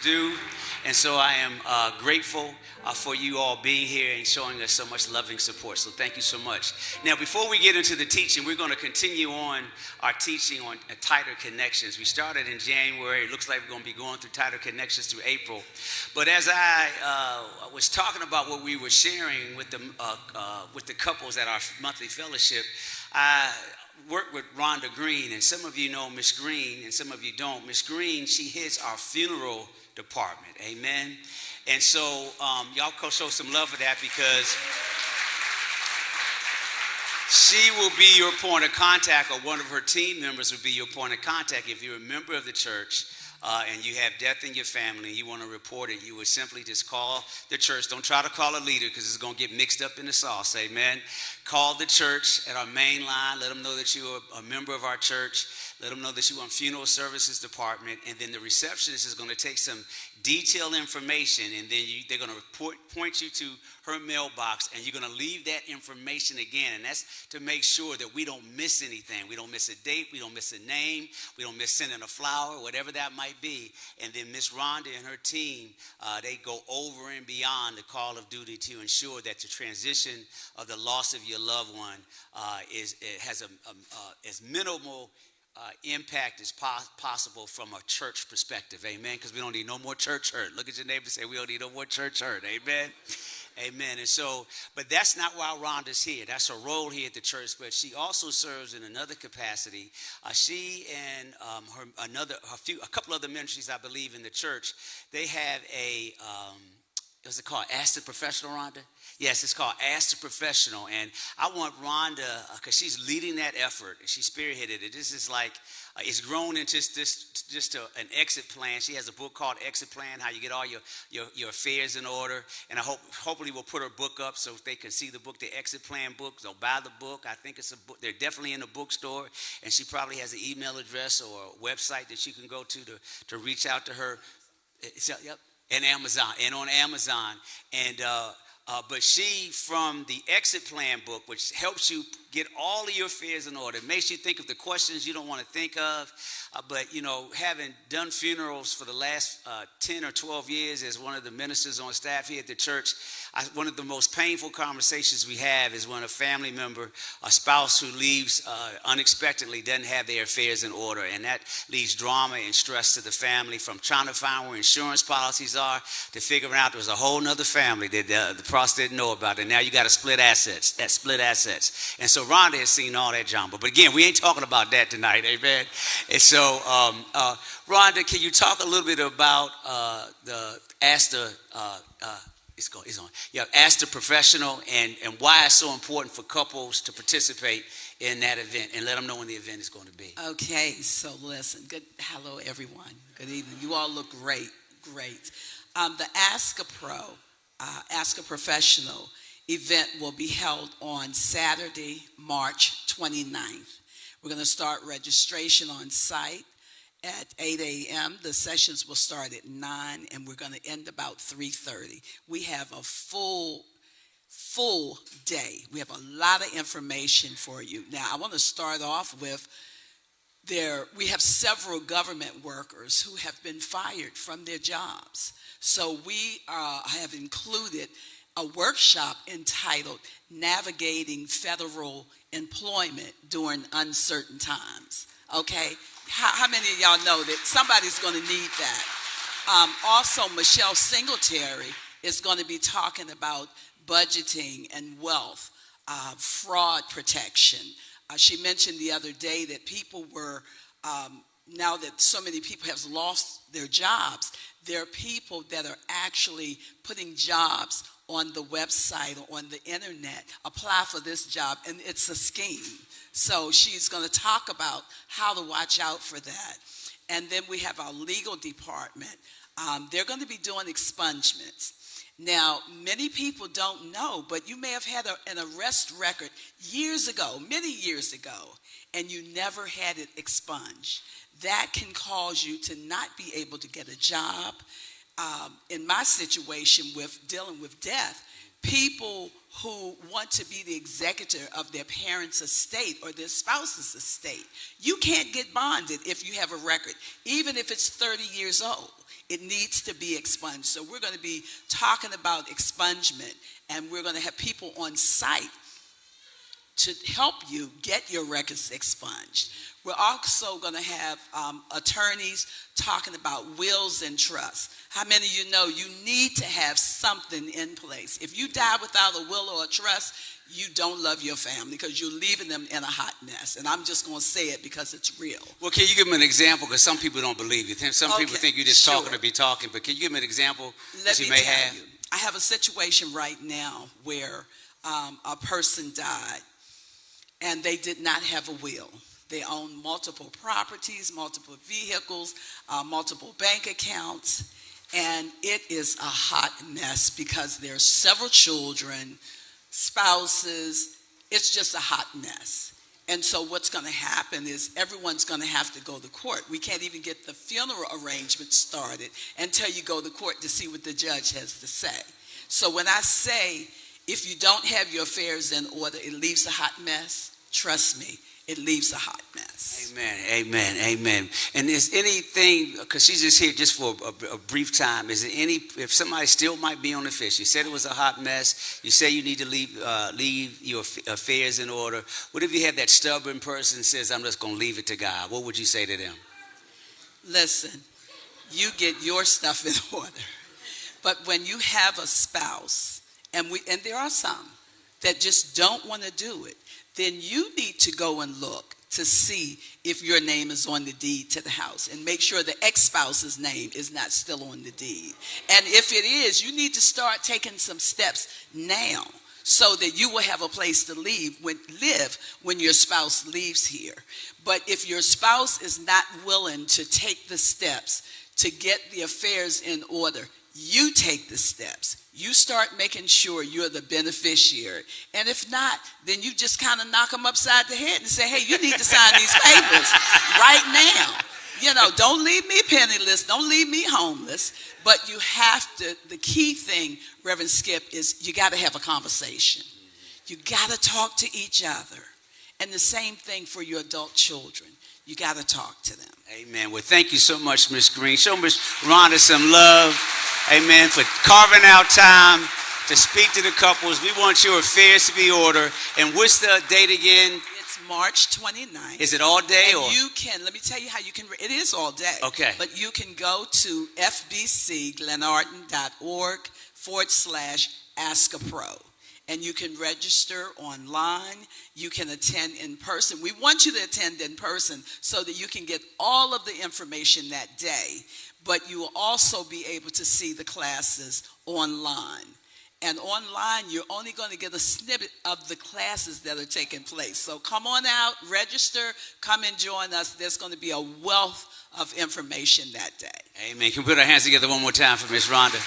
do. And so I am grateful for you all being here and showing us so much loving support. So thank you so much. Now, before we get into the teaching, we're going to continue on our teaching on tighter connections. We started in January. It looks like we're going to be going through tighter connections through April. But as I was talking about what we were sharing with the couples at our monthly fellowship, I work with Rhonda Green, and some of you know Miss Green, and some of you don't. Miss Green, she heads our funeral department, amen. And so y'all go show some love for that, because she will be your point of contact, or one of her team members will be your point of contact. If you're a member of the church and you have death in your family and you want to report it, you would simply just call the church. Don't try to call a leader, because it's going to get mixed up in the sauce, amen. Call the church at our main line. Let them know that you're a member of our church. Let them know that you're on funeral services department. And then the receptionist is going to take some detailed information, and then they're going to point you to her mailbox, and you're going to leave that information again. And that's to make sure that we don't miss anything. We don't miss a date. We don't miss a name. We don't miss sending a flower, whatever that might be. And then Miss Rhonda and her team, they go over and beyond the call of duty to ensure that the transition of the loss of your loved one has as minimal impact as possible from a church perspective, amen, because we don't need no more church hurt. Look at your neighbor and say, we don't need no more church hurt, amen, amen. And so, but that's not why Rhonda's here. That's her role here at the church, but she also serves in another capacity. She and a couple other ministries, I believe, in the church, they have what's it called? Ask the Professional, Rhonda? Yes, it's called Ask the Professional. And I want Rhonda, because she's leading that effort, and she spearheaded it. This is like, it's grown into an exit plan. She has a book called Exit Plan, how you get all your affairs in order. And hopefully we'll put her book up so they can see the book, the Exit Plan book. They'll buy the book. I think it's a book. They're definitely in the bookstore. And she probably has an email address or a website that you can go to reach out to her. Yep. And Amazon, and on Amazon. And but she, from the Exit Plan book, which helps you get all of your affairs in order, makes you think of the questions you don't want to think of. But, you know, having done funerals for the last 10 or 12 years as one of the ministers on staff here at the church, one of the most painful conversations we have is when a family member, a spouse who leaves unexpectedly, doesn't have their affairs in order. And that leaves drama and stress to the family, from trying to find where insurance policies are to figuring out there's a whole nother family that the process didn't know about. And now you got to split assets. And so Rhonda has seen all that drama. But again, we ain't talking about that tonight, amen? And so, Rhonda, can you talk a little bit about the Ask the it's on. Yeah, Ask the Professional, and why it's so important for couples to participate in that event, and let them know when the event is going to be. Okay, so listen. Hello, everyone. Good evening. You all look great. The Ask a Professional event will be held on Saturday, March 29th. We're going to start registration on site at 8 a.m. The sessions will start at 9, and we're going to end about 3:30. We have a full day. We have a lot of information for you. Now, I want to start off with we have several government workers who have been fired from their jobs. So we have included a workshop entitled Navigating Federal Employment During Uncertain Times. Okay? How many of y'all know that somebody's going to need that? Also, Michelle Singletary is going to be talking about budgeting and wealth, fraud protection. She mentioned the other day that people were, now that so many people have lost their jobs, there are people that are actually putting jobs on the website or on the internet. Apply for this job, and it's a scheme. So she's going to talk about how to watch out for that. And then we have our legal department. They're going to be doing expungements. Now, many people don't know, but you may have had an arrest record many years ago, and you never had it expunged. That can cause you to not be able to get a job. In my situation with dealing with death, people who want to be the executor of their parents' estate or their spouse's estate, you can't get bonded if you have a record, even if it's 30 years old. It needs to be expunged. So we're going to be talking about expungement, and we're going to have people on site to help you get your records expunged. We're also going to have attorneys talking about wills and trusts. How many of you know you need to have something in place? If you die without a will or a trust, you don't love your family because you're leaving them in a hot mess. And I'm just going to say it because it's real. Well, can you give me an example? Because some people don't believe you. Some people think you're just talking to be talking. But can you give me an example that you may have? I have a situation right now where a person died and they did not have a will. They own multiple properties, multiple vehicles, multiple bank accounts, and it is a hot mess because there are several children, spouses. It's just a hot mess. And so what's going to happen is everyone's going to have to go to court. We can't even get the funeral arrangement started until you go to court to see what the judge has to say. So when I say if you don't have your affairs in order, it leaves a hot mess, trust me, it leaves a hot mess. Amen, amen, amen. And is anything, because she's just here just for a brief time, is there any, if somebody still might be on the fence, you said it was a hot mess, you say you need to leave your affairs in order. What if you have that stubborn person says, I'm just going to leave it to God? What would you say to them? Listen, you get your stuff in order. But when you have a spouse, and there are some that just don't want to do it, then you need to go and look to see if your name is on the deed to the house and make sure the ex-spouse's name is not still on the deed. And if it is, you need to start taking some steps now so that you will have a place to live when your spouse leaves here. But if your spouse is not willing to take the steps to get the affairs in order, you take the steps. You start making sure you're the beneficiary. And if not, then you just kind of knock them upside the head and say, hey, you need to sign these papers right now. You know, don't leave me penniless. Don't leave me homeless. But you have to, the key thing, Reverend Skip, is you got to have a conversation. You got to talk to each other. And the same thing for your adult children. You got to talk to them. Amen. Well, thank you so much, Miss Green. Show Miss Rhonda some love. Amen. For carving out time to speak to the couples. We want your affairs to be ordered. And what's the date again? It's March 29th. Is it all day? And you can, let me tell you how you can, it is all day. Okay. But you can go to fbcglenarden.org/ask-a-pro. And you can register online. You can attend in person. We want you to attend in person so that you can get all of the information that day. But you will also be able to see the classes online. And online, you're only going to get a snippet of the classes that are taking place. So come on out, register, come and join us. There's going to be a wealth of information that day. Amen. Can we put our hands together one more time for Miss Rhonda?